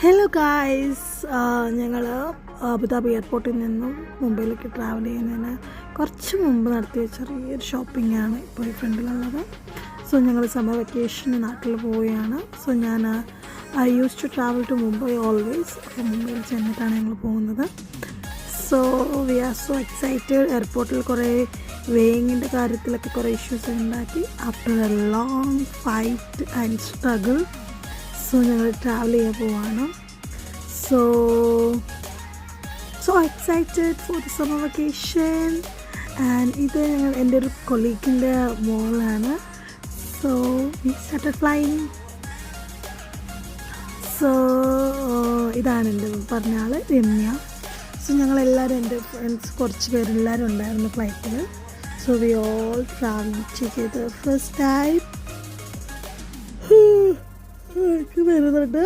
Hello guys, ഞങ്ങൾ Abu Dhabi എയർപോർട്ടിൽ നിന്നും മുംബൈയിലേക്ക് ട്രാവൽ ചെയ്യുന്നതിന് കുറച്ച് മുമ്പ് നടത്തിയ ചെറിയൊരു ഷോപ്പിംഗാണ് ഇപ്പോൾ ഈ ഫ്രണ്ടിലുള്ളത്. സോ ഞങ്ങൾ സമ്മർ വെക്കേഷന് നാട്ടിൽ പോവുകയാണ്. സോ ഞാൻ I use to travel to Mumbai always. അപ്പോൾ മുംബൈയിൽ ചെന്നിട്ടാണ് ഞങ്ങൾ പോകുന്നത്. So we are so excited. എയർപോർട്ടിൽ കുറേ വേയിങ്ങിൻ്റെ കാര്യത്തിലൊക്കെ കുറേ ഇഷ്യൂസ് ഉണ്ടാക്കി. After a long fight and struggle so ഞങ്ങൾ ട്രാവൽ ചെയ്യാൻ പോവാണ്. So excited for the summer vacation. And ഇത് ഞങ്ങൾ എൻ്റെ ഒരു കൊളീഗിൻ്റെ മോളാണ്. So we started flying. So ഇതാണ് എൻ്റെ പറഞ്ഞ ആൾ രമ്യ. സോ ഞങ്ങളെല്ലാവരും എൻ്റെ ഫ്രണ്ട്സ് കുറച്ച് പേരെല്ലാവരും ഉണ്ടായിരുന്നു ഫ്ലൈറ്റിൽ. So we all travel together first time. വരുന്നുണ്ട്.